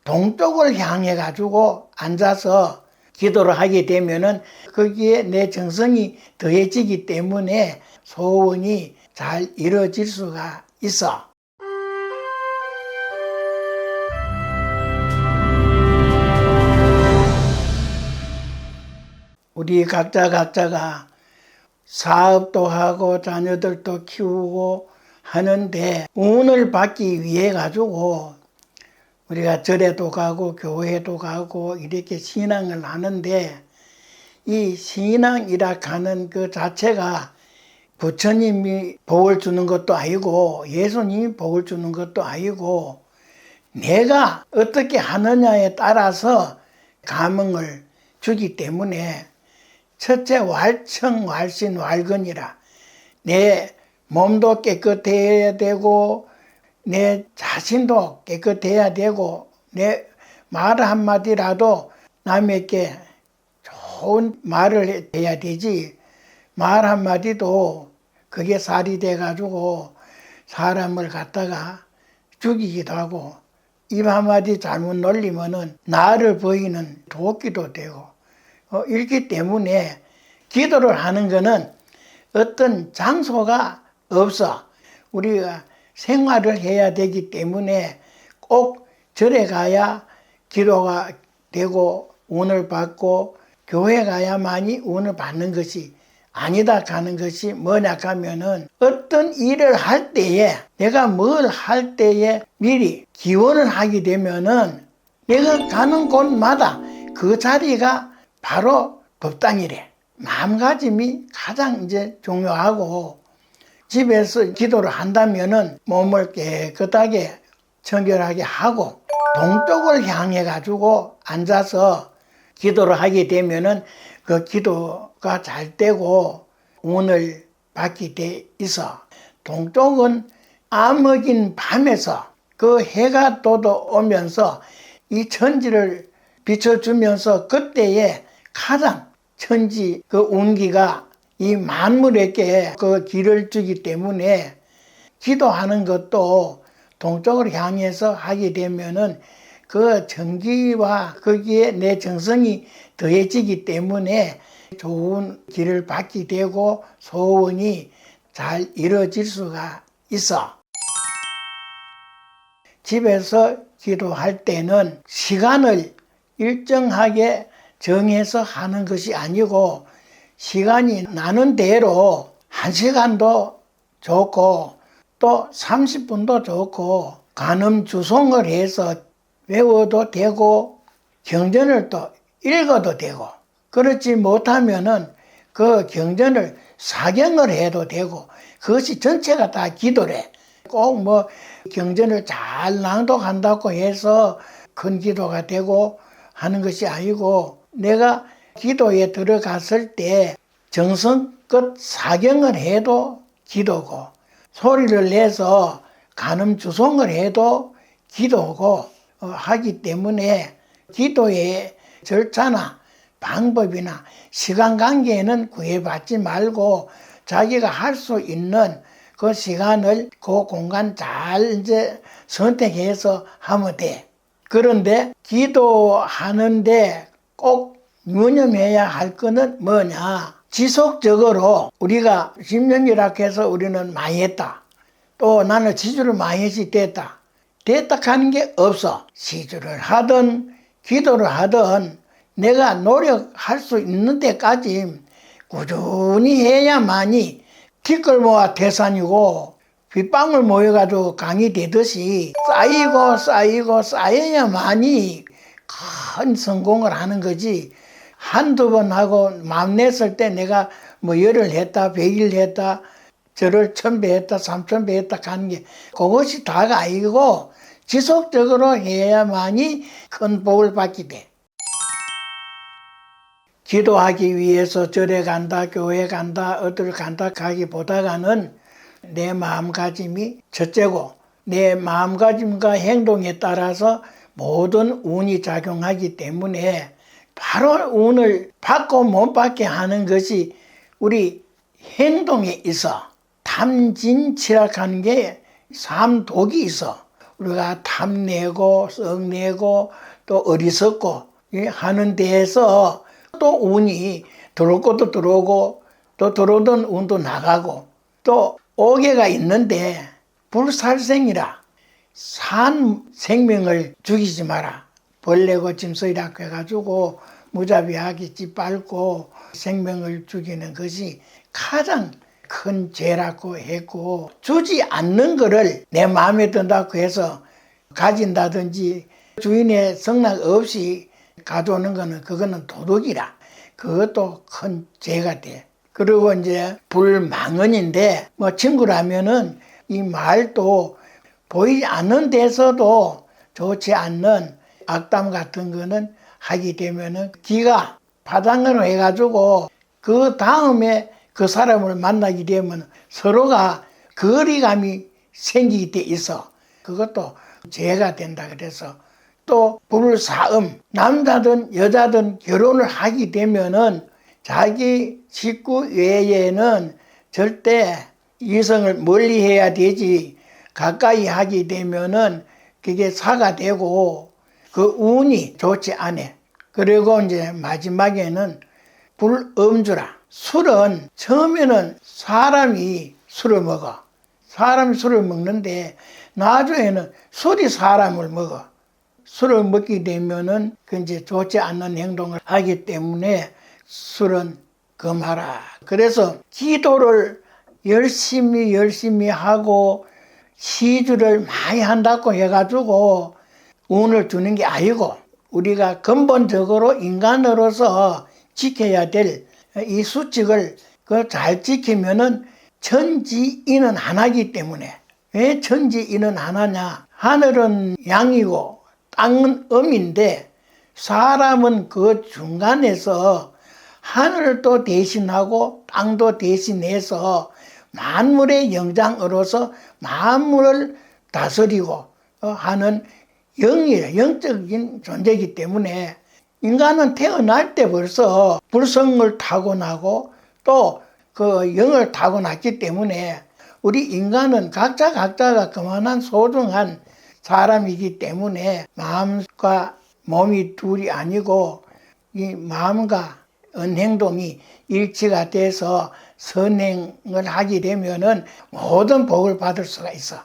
동쪽을 향해 가지고 앉아서 기도를 하게 되면은 거기에 내 정성이 더해지기 때문에 소원이 잘 이루어질 수가 있어. 우리 각자가 사업도 하고 자녀들도 키우고 하는데 운을 받기 위해 가지고 우리가 절에도 가고 교회도 가고 이렇게 신앙을 하는데 이 신앙이라 하는 그 자체가 부처님이 복을 주는 것도 아니고 예수님이 복을 주는 것도 아니고 내가 어떻게 하느냐에 따라서 감흥을 주기 때문에 첫째 왈천왈신왈건이라 내 몸도 깨끗해야 되고 내 자신도 깨끗해야 되고 내 말 한마디라도 남에게 좋은 말을 해야 되지. 말 한마디도 그게 살이 돼가지고 사람을 갖다가 죽이기도 하고 입 한마디 잘못 놀리면은 나를 보이는 도끼도 되고 이렇기 때문에 기도를 하는 거는 어떤 장소가 없어. 우리가 생활을 해야 되기 때문에 꼭 절에 가야 기도가 되고 운을 받고 교회 가야만이 운을 받는 것이 아니다 하는 것이 뭐냐 하면은 어떤 일을 할 때에 내가 뭘 할 때에 미리 기원을 하게 되면은 내가 가는 곳마다 그 자리가 바로 법당이래. 마음가짐이 가장 이제 중요하고 집에서 기도를 한다면은 몸을 깨끗하게 청결하게 하고 동쪽을 향해 가지고 앉아서 기도를 하게 되면은 그 기도가 잘 되고 운을 받게 돼 있어. 동쪽은 암흑인 밤에서 그 해가 돋아오면서 이 천지를 비춰주면서 그때에 가장 천지 그 운기가 이 만물에게 그 길을 주기 때문에 기도하는 것도 동쪽을 향해서 하게 되면은 그 정기와 거기에 내 정성이 더해지기 때문에 좋은 길을 받게 되고 소원이 잘 이루어질 수가 있어. 집에서 기도할 때는 시간을 일정하게 정해서 하는 것이 아니고 시간이 나는 대로 1시간도 좋고 또 30분도 좋고 간음주송을 해서 외워도 되고 경전을 또 읽어도 되고 그렇지 못하면은 그 경전을 사경을 해도 되고 그것이 전체가 다 기도래. 꼭 뭐 경전을 잘 낭독한다고 해서 큰 기도가 되고 하는 것이 아니고 내가 기도에 들어갔을 때 정성껏 사경을 해도 기도고 소리를 내서 간음주송을 해도 기도고 하기 때문에 기도의 절차나 방법이나 시간 관계에는 구애받지 말고 자기가 할 수 있는 그 시간을 그 공간 잘 이제 선택해서 하면 돼. 그런데 기도하는데 꼭 유념해야 할 거는 뭐냐? 지속적으로 우리가 10년이라 해서 우리는 많이 했다. 또 나는 지주를 많이 했지 됐다 하는 게 없어. 지주를 하든 기도를 하든 내가 노력할 수 있는 데까지 꾸준히 해야만이 티끌 모아 태산이고 빗방울 모여가지고 강이 되듯이 쌓이고 쌓여야만이 큰 성공을 하는 거지. 한두 번 하고 마음 냈을 때 내가 뭐 열을 했다 100일 했다 절을 1000배 했다 3000배 했다 하는 게 그것이 다가 아니고 지속적으로 해야만이 큰 복을 받게 돼. 기도하기 위해서 절에 간다 교회 간다 어딜 간다 가기보다는 내 마음가짐이 첫째고 내 마음가짐과 행동에 따라서 모든 운이 작용하기 때문에 바로 운을 받고 못 받게 하는 것이 우리 행동에 있어. 탐진치락하는 게 삼독이 있어. 우리가 탐내고 썩내고 또 어리석고 하는 데에서 또 운이 들어올 것도 들어오고 또 들어오던 운도 나가고 또 오개가 있는데 불살생이라 산 생명을 죽이지 마라. 벌레고 짐승이라고 해가지고 무자비하게 짓밟고 생명을 죽이는 것이 가장 큰 죄라고 했고 주지 않는 거를 내 마음에 든다고 해서 가진다든지 주인의 성낙 없이 가져오는 거는 그거는 도둑이라. 그것도 큰 죄가 돼. 그리고 이제 불망언인데 뭐 친구라면은 이 말도 보이지 않는 데서도 좋지 않는 악담 같은 거는 하게 되면은 기가 파장으로 해가지고 그 다음에 그 사람을 만나게 되면 서로가 거리감이 생기게 돼 있어. 그것도 죄가 된다 그래서 또 불사음 남자든 여자든 결혼을 하게 되면은 자기 식구 외에는 절대 이성을 멀리 해야 되지 가까이 하게 되면은 그게 사가 되고 그 운이 좋지 않아. 그리고 이제 마지막에는 불음주라. 술은 처음에는 사람이 술을 먹어. 사람이 술을 먹는데 나중에는 술이 사람을 먹어. 술을 먹게 되면은 그 이제 좋지 않는 행동을 하기 때문에 술은 금하라. 그래서 기도를 열심히 하고 시주를 많이 한다고 해가지고 운을 주는 게 아니고 우리가 근본적으로 인간으로서 지켜야 될 이 수칙을 잘 지키면은 천지인은 하나이기 때문에 왜 천지인은 하나냐? 하늘은 양이고 땅은 음인데 사람은 그 중간에서 하늘을 또 대신하고 땅도 대신해서 만물의 영장으로서 만물을 다스리고 하는 영이에요. 영적인 존재이기 때문에 인간은 태어날 때 벌써 불성을 타고나고 또 그 영을 타고났기 때문에 우리 인간은 각자가 그만한 소중한 사람이기 때문에 마음과 몸이 둘이 아니고 이 마음과 언행동이 일치가 돼서 선행을 하게 되면은 모든 복을 받을 수가 있어.